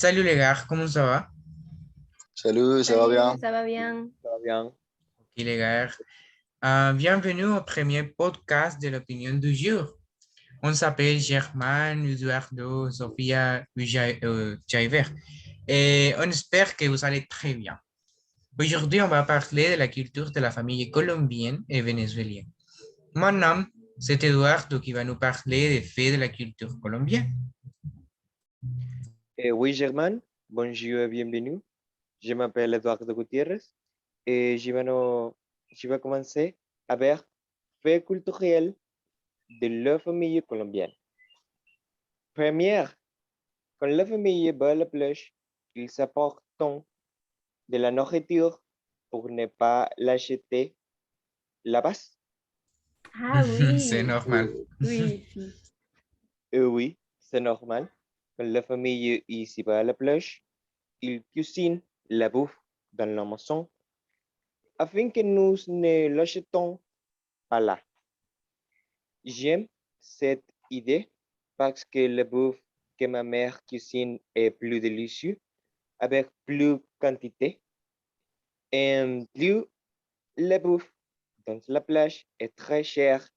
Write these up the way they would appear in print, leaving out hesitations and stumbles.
Salut les gars, comment ça va? Salut, ça va bien? Ça va bien. Ça va bien. Ok les gars, bienvenue au premier podcast de l'opinion du jour. On s'appelle Germain, Eduardo, Sofia, Jaiver et on espère que vous allez très bien. Aujourd'hui, on va parler de la culture de la famille colombienne et vénézuélienne. Mon nom, c'est Eduardo qui va nous parler des faits de la culture colombienne. Oui, Germain, bonjour et bienvenue. Je m'appelle Eduardo Gutiérrez et je vais commencer avec fait culturel de la famille colombienne. Première, quand la famille va à la plage, ils apportent de la nourriture pour ne pas l'acheter là-bas. Ah C'est oui, normal. oui, sí. Oui, c'est normal. Quand la famille ici va à la plage, ils cuisinent la bouffe dans la maison afin que nous ne l'achetons pas là. J'aime cette idée parce que la bouffe que ma mère cuisine est plus délicieuse avec plus quantité. Et plus la bouffe dans la plage est très chère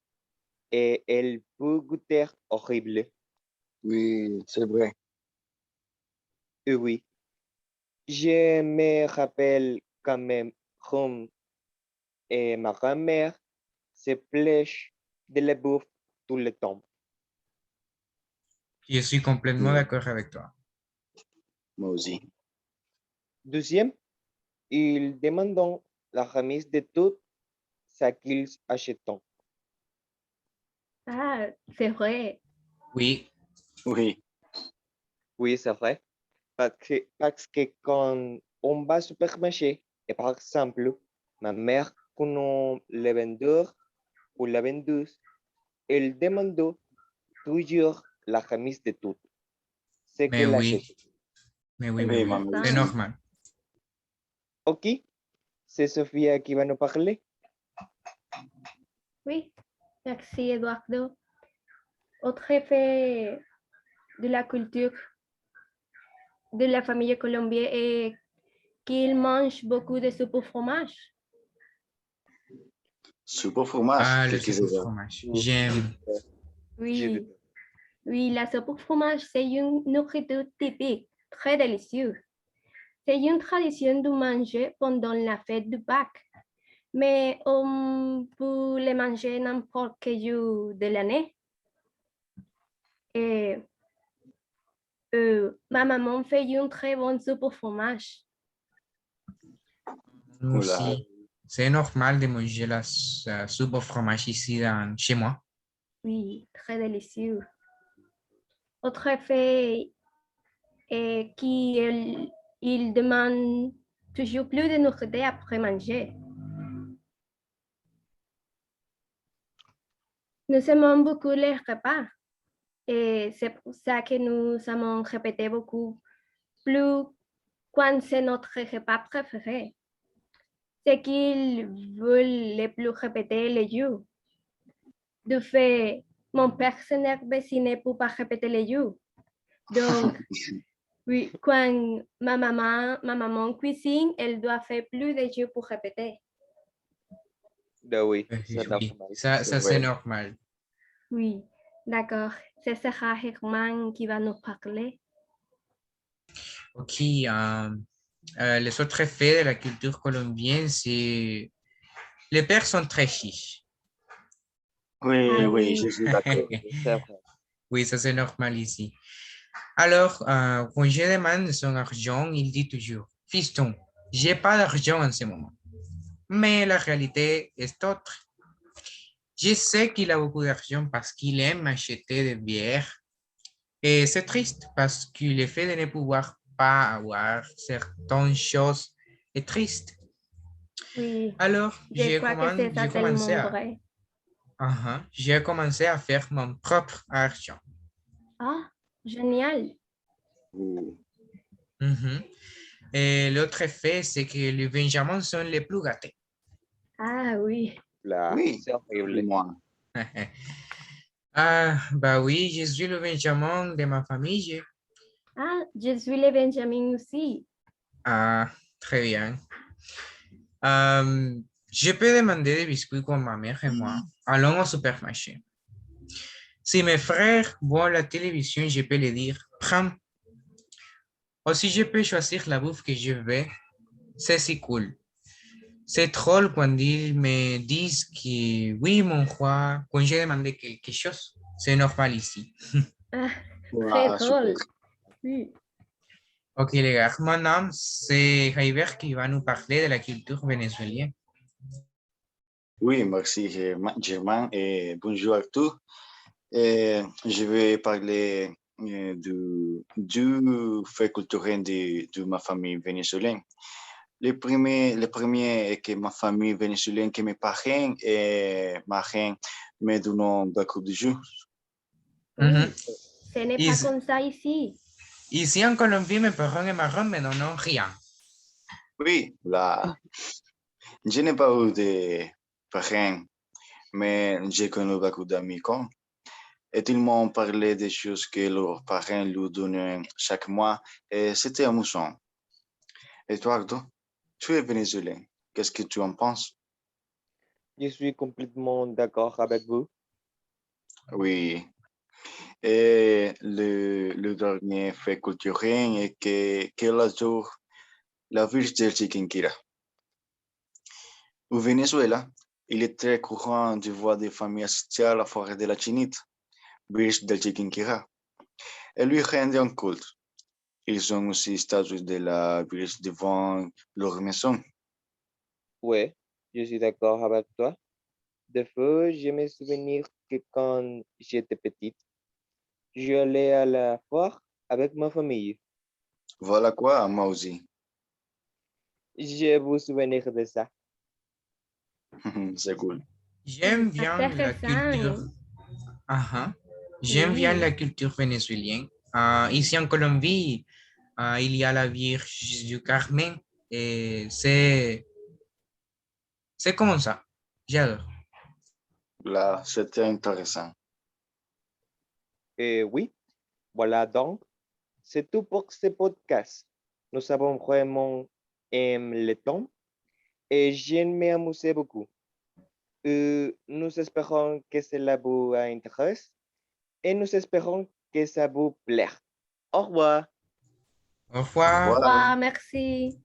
et elle peut goûter horrible. Oui, c'est vrai. Oui, je me rappelle quand même comme ma grand-mère se plaignent de la bouffe tout le temps. Je suis complètement Mm, d'accord avec toi. moi aussi. Deuxième, ils demandent la remise de tout ce qu'ils achètent. Ah, c'est vrai. Oui, Oui, Oui, c'est vrai. Parce que quand on va au supermarché, et par exemple, ma mère connaît le vendeur ou la vendeuse, elle demande toujours la remise de tout ce mais qu'elle achète. oui, mais oui, mais oui, oui, moi c'est Intéressant. aussi. normal. Ok, c'est Sophia qui va nous parler. Oui, merci Eduardo. Autre effet de la culture de la famille colombienne est qu'ils mangent beaucoup de soupe au fromage. Soupe au fromage, Ah, le qu'est-ce que soupe au c'est ça? fromage. Je J'aime. Oui, oui, la soupe au fromage, c'est une nourriture typique, très délicieuse. C'est une tradition de manger pendant la fête de Pâques, mais on peut les manger n'importe quel jour de l'année. Et ma maman fait une très bonne soupe au fromage. Nous Oula, aussi, c'est normal de manger la soupe au fromage ici chez moi. Oui, très délicieux. Autre fait est qu'il demande toujours plus de nourriture après manger. Nous aimons beaucoup les repas et c'est pour ça que nous avons répété beaucoup plus quand c'est notre repas préféré. C'est qu'ils veulent le plus répéter les jours. De fait, mon père s'énerve s'il ne peut pas répéter les jours. Donc, oui, quand ma maman cuisine, elle doit faire plus de jours pour répéter. Oui, Oui, c'est oui, normal. ça, c'est ça c'est vrai. normal. Oui, d'accord. Ce sera Herman qui va nous parler. Ok, les autres effets de la culture colombienne, c'est les pères sont très chiches. Oui, Ah oui, je oui, suis d'accord. C'est vrai. Oui, ça c'est normal ici. Alors, quand je demande son argent, il dit toujours, Fiston, j'ai pas d'argent en ce moment. Mais la réalité est autre. Je sais qu'il a beaucoup d'argent parce qu'il aime acheter des bières. Et c'est triste parce que le fait de ne pouvoir pas avoir certaines choses est triste. oui, Alors, je crois que c'est ça tellement vrai. j'ai commencé à faire mon propre argent. Ah, génial. Oui, Mhm. Et l'autre effet, c'est que les Benjamins sont les plus gâtés. Ah oui, Là, oui, c'est et horrible. moi. Ah, bah oui, je suis le Benjamin de ma famille. Ah, je suis le Benjamin aussi. Ah, très bien. Je peux demander des biscuits comme ma mère et moi. Allons au supermarché. Si mes frères voient la télévision, je peux les dire, prends. Aussi, je peux choisir la bouffe que je veux. C'est si cool. C'est drôle quand ils me disent que oui, mon roi, quand j'ai demandé quelque chose, c'est normal ici. Ah, très Ah, super. drôle. Oui. Ok, les gars, maintenant, c'est Heiber qui va nous parler de la culture vénézuélienne. Oui, merci Germain et bonjour à tous. Je vais parler du fait culturel de ma famille vénézuélienne. Le premier est que ma famille vénézuélienne, que mes parents et ma reine me donnent beaucoup de jus. Mhm. Ce n'est pas Ici, comme ça ici. ici en Colombie, mes parents et ma reine me donnent rien. Oui, là, je n'ai pas eu de parents, mais j'ai connu beaucoup d'amis comme. Et ils m'ont parlé des choses que leurs parents leur donnaient chaque mois et c'était amusant. Eduardo, tu es vénézuélien. Qu'est-ce que tu en penses? Je suis complètement d'accord avec vous. Oui. Et le dernier fait culturel est qu'elle adore la Virge del Chiquinquira. Au Venezuela, il est très courant de voir des familles assister à la forêt de la Chinita, Virge del Chiquinquira, et lui rendre un culte. Ils ont aussi statues de la Virge devant leur maison. Ouais, je suis d'accord avec toi. Des fois, je me souviens que quand j'étais petite, j'allais à la foire avec ma famille. Voilà quoi, moi aussi. Je vous souvenir de ça. C'est cool. J'aime bien la culture. Intéressant. Aha. J'aime bien Oui. la culture vénézuélienne. Ici en Colombie, il y a la Vierge du Carmen et c'est comme ça. J'adore. Là, c'était intéressant. Et oui, voilà donc, c'est tout pour ce podcast. Nous avons vraiment aimé le temps et je m'ai amusé beaucoup. Nous espérons que cela vous intéresse et nous espérons que ça vous plaire. Au revoir. Au Au revoir. Au revoir. revoir, merci.